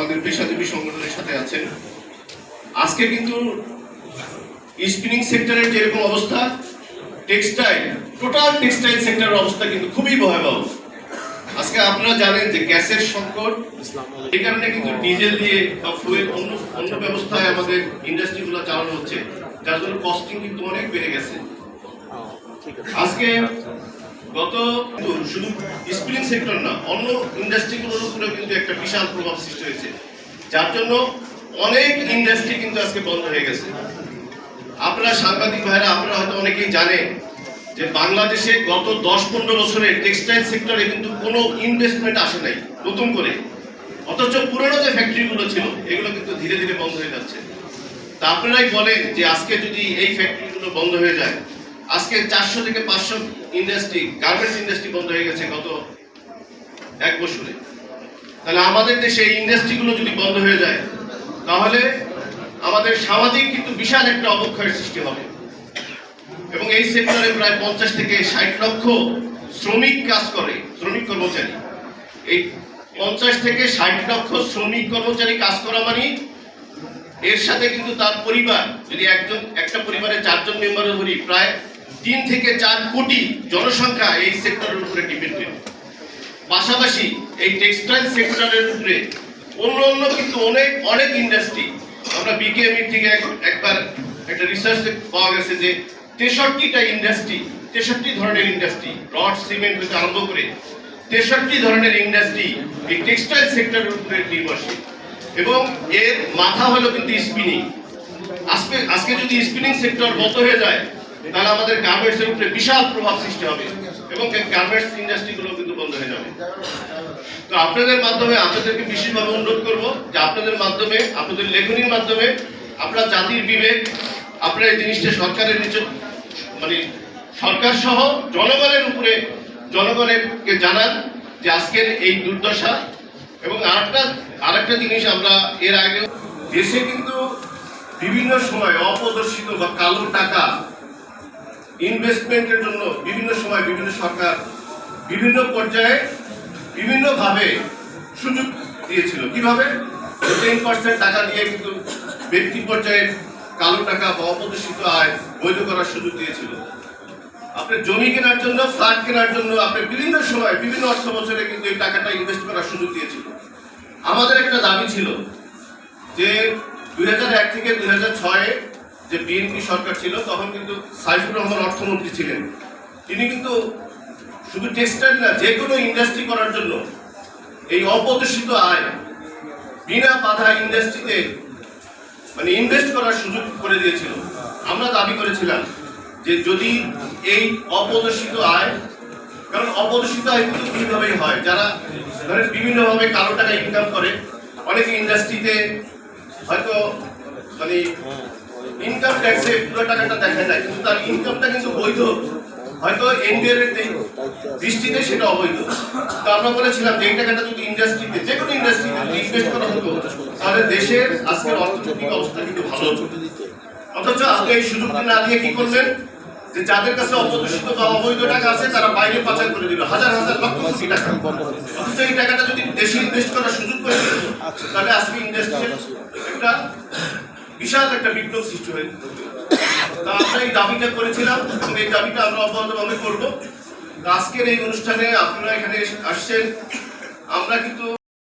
আমাদের পেশাজীবী সংগঠনের সাথে আছেন। আজকে কিন্তু স্পিনিং সেক্টরের যেরকম অবস্থা, টোটাল টেক্সটাইল সেক্টরের অবস্থা কিন্তু খুবই ভয়াবহ। আজকে আপনারা জানেন যে গ্যাসের সংকট, এই কারণে কিন্তু ডিজেল দিয়ে বা ফুয়েল অন্য ব্যবস্থায় আমাদের ইন্ডাস্ট্রিগুলো চালানো হচ্ছে, যার জন্য কস্টিং কিন্তু অনেক বেড়ে গেছে। আজকে শুধু স্পিনিং সেক্টর না, অন্য ইন্ডাস্ট্রিগুলোর উপরেও কিন্তু একটা বিশাল প্রভাব সৃষ্টি হয়েছে, যার জন্য অনেক ইন্ডাস্ট্রি কিন্তু আজকে বন্ধ হয়ে গেছে। আপনারা সাংবাদিক ভাইরা, আপনারা হয়তো অনেকেই জানেন যে বাংলাদেশে গত 10-15 বছরে টেক্সটাইল সেক্টরে কিন্তু কোনো ইনভেস্টমেন্ট আসে নাই নতুন করে, অথচ পুরনো যে ফ্যাক্টরিগুলো ছিল এগুলো কিন্তু ধীরে ধীরে বন্ধ হয়ে যাচ্ছে। তা আপনারাই বলেন যে আজকে যদি এই ফ্যাক্টরিগুলো বন্ধ হয়ে যায়, আজকে 400 থেকে 500 ইন্ডাস্ট্রি, গার্মেন্টস ইন্ডাস্ট্রি বন্ধ হয়ে গেছে গত 1 বছরে। তাহলে আমাদের দেশে এই ইন্ডাস্ট্রিগুলো যদি বন্ধ হয়ে যায়, তাহলে আমাদের সামাজিক কিন্তু বিশাল একটা অবক্ষয়ের সৃষ্টি হবে। এবং এই সেক্টরে প্রায় 50 থেকে 60 লক্ষ শ্রমিক কাজ করে, শ্রমিক কর্মচারী। এই 50 থেকে 60 লক্ষ শ্রমিক কর্মচারী কাজ করা মানে এর সাথে কিন্তু তার পরিবার, যদি একটা পরিবারে 4 জন মেম্বারের ধরি, প্রায় 3 থেকে 4 কোটি জনসংখ্যা এই সেক্টরের উপরে ডিপেন্ডেন্ট। পাশাপাশি এই টেক্সটাইল সেক্টরের উপরে অন্য কিন্তু অনেক ইন্ডাস্ট্রি, আমরা বিকেএমই থেকে একবার একটা রিসার্চে পাওয়া গেছে যে 63টা ইন্ডাস্ট্রি, 63 ধরনের ইন্ডাস্ট্রি, রড সিমেন্ট থেকে আরম্ভ করে 63 ধরনের ইন্ডাস্ট্রি এই টেক্সটাইল সেক্টরের উপরে নির্ভরশীল। এবং এর মাথা হলো কিন্তু স্পিনিং। আজকে যদি স্পিনিং সেক্টর বন্ধ হয়ে যায়, তাহলে আমাদের গার্মেন্টস এর উপরে বিশাল প্রভাব সৃষ্টি হবে এবং গার্মেন্টস ইন্ডাস্ট্রিগুলো কিন্তু বন্ধ হয়ে যাবে। তো আপনাদের মাধ্যমে আপনাদেরকে বিশেষভাবে অনুরোধ করব যে আপনাদের মাধ্যমে, আপনাদের লেখনীর মাধ্যমে আপনারা জাতির বিবেক, আপনারা এই জিনিসটা সরকারের নিচে, মানে সরকার সহ জনগণেরকে জানান যে আজকের এই দুর্দশা। এবং আরেকটা জিনিস, আমরা এর আগে দেশে কিন্তু বিভিন্ন সময় অপ্রদর্শিত বা কালো টাকা ইনভেস্টমেন্টের জন্য বিভিন্ন সময় বিভিন্ন সরকার বিভিন্ন পর্যায়ে বিভিন্নভাবে সুযোগ দিয়েছিল। কিভাবে? 10% টাকা দিয়ে কিন্তু ব্যক্তি পর্যায়ে কালো টাকা বা অপ্রদর্শিত আয় বৈধ করার সুযোগ দিয়েছিল। আপনার জমি কেনার জন্য, ফ্ল্যাট কেনার জন্য আপনি বিভিন্ন সময় বিভিন্ন অর্থ বছরে কিন্তু এই টাকাটা ইনভেস্ট করার সুযোগ দিয়েছিল। আমাদের একটা দাবি ছিল যে 2001 থেকে 2006 যে বিএনপি সরকার ছিল, তখন কিন্তু সাইফুর রহমান অর্থমন্ত্রী ছিলেন। তিনি কিন্তু শুধু টেক্সটাইল না, যে কোনো ইন্ডাস্ট্রি করার জন্য এই অপ্রদর্শিত আয় বিনা বাধা ইন্ডাস্ট্রিতে মানে ইনভেস্ট করার সুযোগ করে দিয়েছিল। আমরা দাবি করেছিলাম যে যদি এই অপ্রদর্শিত আয়, কারণ অপ্রদর্শিত আয় কিন্তু দুইভাবেই হয়, যারা ধরেন বিভিন্নভাবে কালো টাকা ইনকাম করে, অনেকে ইন্ডাস্ট্রিতে হয়তো মানে ইনকাম ট্যাক্সে পুরো টাকাটা দেখা যায়, কিন্তু তার ইনকামটা কিন্তু বৈধ, হয়তো এনডিআর এর দৃষ্টিতে সেটা অবৈধ। তো আমরা বলেছিলাম যে এই টাকাটা যদি ইন্ডাস্ট্রিতে, যে কোনো ইন্ডাস্ট্রিতে ইনভেস্ট করা হতো, তাহলে দেশের আজকের অর্থনৈতিক অবস্থা কিন্তু ভালো হতো। অথচ আপনি এই সুযোগটা না দিয়ে কি করলেন, যে যাদের কাছে অপ্রদর্শিত বা অবৈধ টাকা আছে তারা বাইরে পাচার করে দিল হাজার হাজার লক্ষ কোটি টাকা। অথচ এই টাকাটা যদি দেশে ইনভেস্ট করার সুযোগ করে দিত, তাহলে আজকে ইন্ডাস্ট্রির একটা বিশাল একটা বিপ্লব সৃষ্টি হয়ে যেত। তা আমরা এই দাবিটা করেছিলাম এবং এই দাবিটা আমরা অব্যাহতভাবে করব। আজকের এই অনুষ্ঠানে আপনারা এখানে আসছেন, আমরা কিন্তু